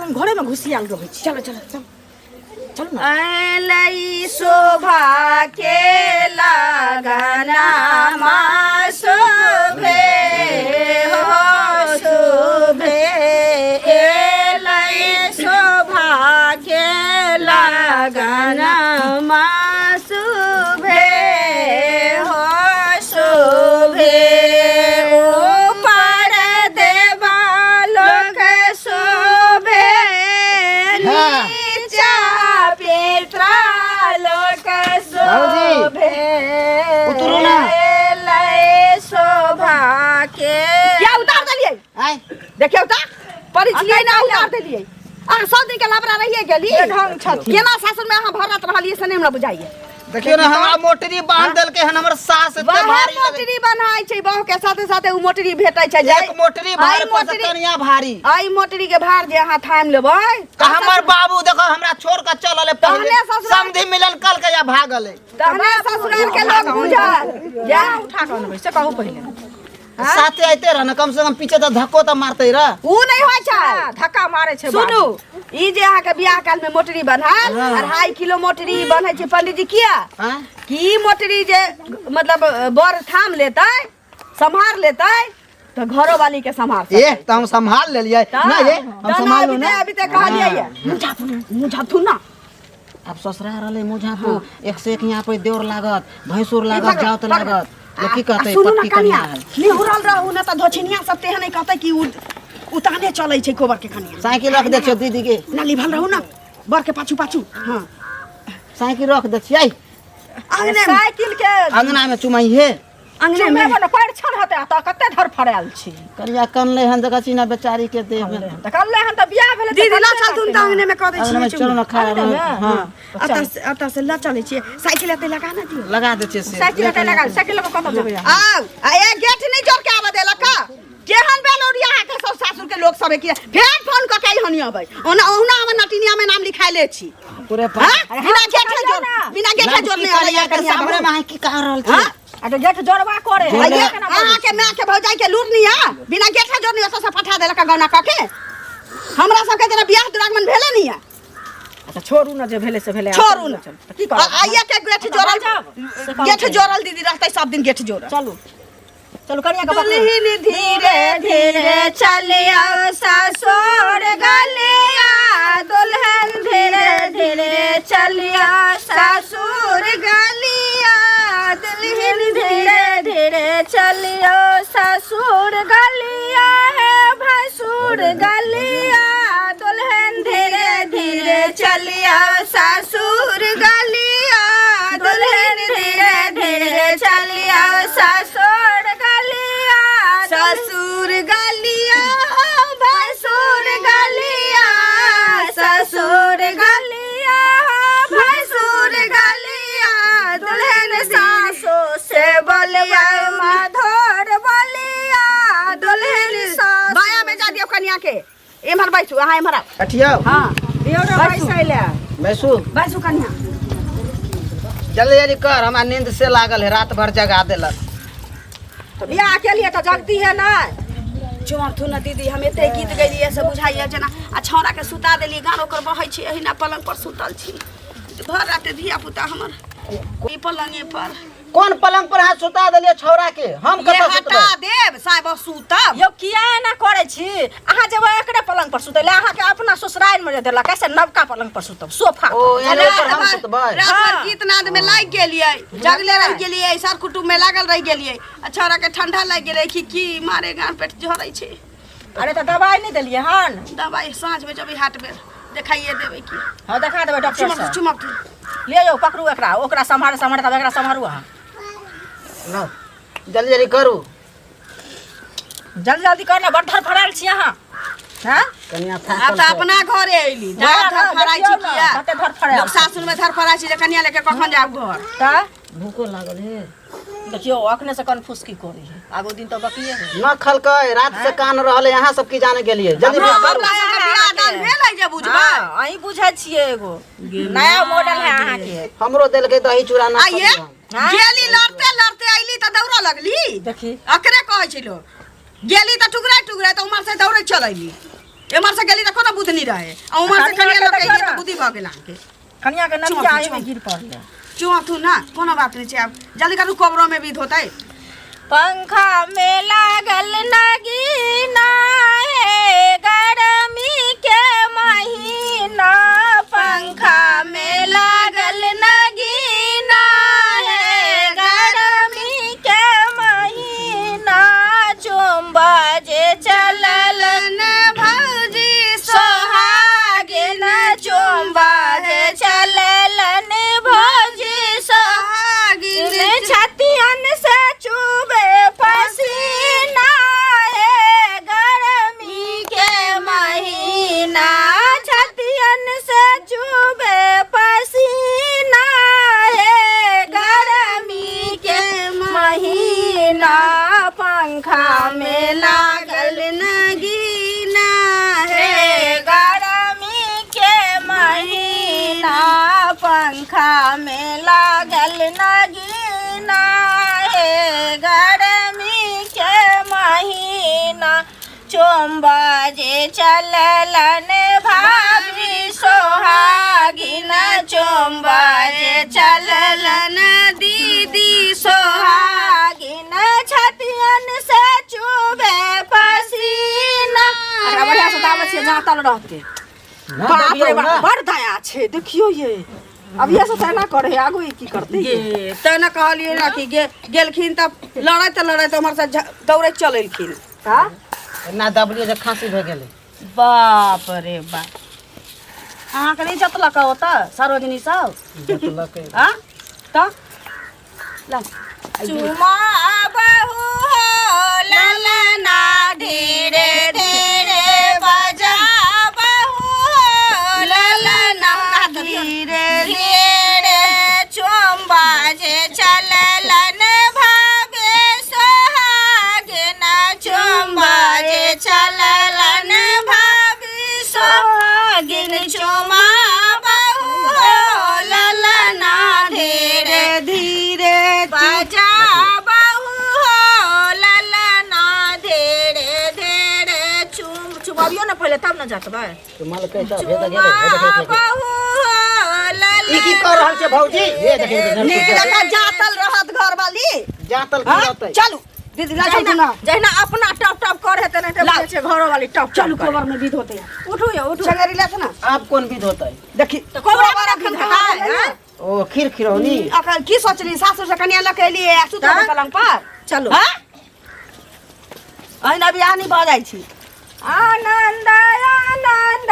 हम घरे में घुसियाल रहै छी। चलो चलो चलो चलो ना। अलै शोभा के लगना मा शोभे हो शोभे एलै शोभा के लगना मा शोभे हो शोभे ओ पर देवा लोक शोभे नीचा पेट्रा लोक शोभे एलै शोभा के क्या उतार देलिए आय देखियो त परिचय ना उतार देलिए आ सब दिन के लाबरा रहिए गेली ढंग छथि केना सासुर में अहाँ भरत रहलिए से हमरा बुझाइए। देखियो ना हमरा मोटरी बांध देल के हन हमर सास एते भारी मोटरी बनाई छै बहु के साथे साथे उ मोटरी भेटै छै एक मोटरी भार पर कनिया भारी आई मोटरी के भार जे अहाँ थाम लेबै त हमर बाबू देखो हमरा छोड़ के चलले पहले समधी मिलन कल के या भागले तहने ससुराल के लोग बुझल जा उठा के अनबै से कहू पहिले साथे आइते रहन कम से कम पीछे त धक्को त मारते र उ नहीं होय छै धक्का मारे छै। सुनू ई जे अहाँ के बियाह काल में मोटरी बन्हाल 2.5 किलो मोटरी बन्है छै पंडित जी किया की मोटरी जे मतलब बर थाम लेतै संभार लेतै तो घरो वाली के संभार ए त हम संभाल लेलिए ना ये हम संभाल लो ना अभी तक कहलिए मुझाथू ना अब ससुरा रहले मुझापू एक से एक यहां पे देवर लागत भैंसुर लागत जावत लागत लकी कहते पट्टी कनिया निहुरल रहू ना त धोछिनिया सब तेहने कहते कि उताने चलै छै गोबर के कनिया साइकिल रख दे छियो दीदी के नाली भल रहू ना बर के पाछू पाछू हां साइकिल रख दे छियै अंगने साइकिल के अंगना में चुमाई हे अंगने में बन पैर छन हते त कते धर फड़ाल छी करिया कनले हन जगह चीना बेचारी के देह में त कल्ले हन त बियाह भेले दीदी ना चल तुम त अंगने में कह दे छी अंगना में चलो ना खा हां अता से ला चलै छी साइकिल एते लगा ना दियो लगा दे छियै साइकिल एते लगा साइकिल में कत जेबै आउ आ ए गेट नहीं जोड़ के आवा देला का केहन बेलोरिया के सब सासुर के लोग सब के फेर फोन क के हनी अबै ओना हमर नटिनिया में नाम लिखाइले छी पूरे बिना गेट जोड़ने वाला के सामने में की कह रहल छी आ तो गेट जोड़वा करे अहाँ के मां के भौजाई के लूरनिया बिना गेट जोड़ने से पठा देला का गौना क के हमरा सब के जना बियाह दुरागमन भेले नहीं है। अच्छा छोड़ू ना जे भेले से भेले छोड़ू ना की कर आइया के गेट जोड़ल दीदी रहतै सब दिन गेट जोड़ चलू चलो कनिया के दुल्हन धीरे धीरे चलिया ससुर गलिया दुल्हन धीरे धीरे चलिया ससुर गलिया दुल्हन धीरे धीरे चलिया ससुर गलिया है भसुर गलिया दुल्हन धीरे धीरे चलिया ससुर गलिया दुल्हन धीरे धीरे चलिया ससुर ससुर गलिया भसुर गलिया ससुर गलिया भसुर गलिया दुल्हन सासो से बोलिया मधुर बोलिया दुल्हन सास बाया में जा दियो कन्या के एमहर बैठू अहाँ एमहर कठिया हां दियो रे पैसा ले बैसू कन्या जल्दी कर हमरा नींद से लागल है रात भर जगा देलक बियाह के लिए तो जगती है ना चुमार थू ना दीदी हम एते गीत गइलिए से बुझाइए जना आ छौरा के सुता देली गान ओकर बहै छी एहिना पलंग पर सुतल छी भर रात धिया पुता हमर ई पलंगे पर कौन पलंग पर हाथ सुता देलिए छौरा के हम कत हटा देब साहब सुतब यो किया ना करे छी अहाँ जब एकरे पलंग पर सुतले अहाँ के अपना ससुराल में देला कैसे नवका पलंग पर सुतब सोफा ओ एने पर हम सुतबै रात भर गीत नाद में लाग गेलिए जगले रह गेलिए सर कुटुम में लागल रह गेलिए आ छौरा के ठंडा लाग गेलै की मारे गान पेट झरै छै। अरे त दवाई नहीं देलिए हन दवाई साँझ में जब हाट में देखाइए देबै की हां देखा देबै डॉक्टर से चुमक ले जाओ पकड़ू एकरा ओकरा संभार तब एकरा संभारू अहाँ लो जल्दी जल्दी करू जल्दी जल्दी करना बड़ धर फड़ाल छी अहाँ हां कनिया आप त अपना घरे आइली धर फड़ाई छी किया कते धर फड़ाल लोग सासुर में धर फड़ाई छी जे कनिया लेके कखन जाब घर त भूखो लागल है देखियो अखने से कन्फ्यूज की करी है आगो दिन तो बकिए है न खलकै रात से कान रहले यहां सब की जाने गेलिए जल्दी करू बियाह दान भेलै जे बुझबा अही बुझै छियै एगो नया मॉडल है अहाँ के हमरो देल के दही चूड़ा ना आइए गेली लड़ते लड़ते आइली त दौड़ा लगली देखी अकरे कहै छी लोग गेली त टुकड़ा टुकड़ा त उमर से दौड़े चलैली एमर से गेली देखो ना बुद्धनी रहे आ उमर से कनिया लोग के तो बुद्धि भ गेला के कनिया के नमिया आई में गिर पड़ले चुआथू ना कोनो बात नहीं छै अब जल्दी करू कब्रों में विध होतै पंखा में लागल नगीना है गर्मी के महीना पंखा में लागल नगीना है गर्मी के महीना चुम्बा जे चलल न भौजी सोहागिन चुम्बा जे चलल न भौजी सोहागिन छतियन से चुबे पसीना है गर्मी के महीना छतियन से चुबे पसीना है गर्मी के महीना पंखा में लागल नगीना है गर्मी के महीना पंखा में लागल नगीना है गर्मी के महीना चुम्बा जे चललन भाभी सोहागिन चुम्बा जे चललन दीदी सोहागिन छतियन से चुबे पसीना अरे बढ़िया से दावत से जातल रहते बाप रे बाप बड़ दया छै देखियो ये अब ये सब ना करे आगू की करते ये तना कहलिए ना कि गेलखिन तब लड़त हमर से दौड़े चललखिन का ना दबलिए जे खांसी भ गेले बाप रे बाप अहाँ के नहीं जतलक होता सरोजनी सब जतलक हां त ला चुमा बहू हो ललना धीरे धीरे बजा बहू हो ललना धीरे धीरे चुम्बा जे चललन भागे सोहागिन चुम्बा जे चललन भाभी सोहागिन चुमा बहू हो ललना धीरे धीरे बजा बहू हो ललना धीरे धीरे चुमाबियो ना पहले तब ना जातबे तो माल कैसा भेद गेले बहू हो ई की कर रहल छै भौजी ये देखिए नीलका जातल रहत घर वाली जातल की रहतै चलू दीदी ला चल ना जहिना अपना टप टप करे त नहीं बोले छै घर वाली टप चलू खबर में विध होते उठो या उठो संगरी ला ना आप कौन विध होतै देखी तो खबर रखन है ओ खीर खिरौनी अखन की सोचली सासुर से कनिया लके लिए सुता पलंग पर चलो हां अहिना बियाह नहीं भ जाई छी आनंद आनंद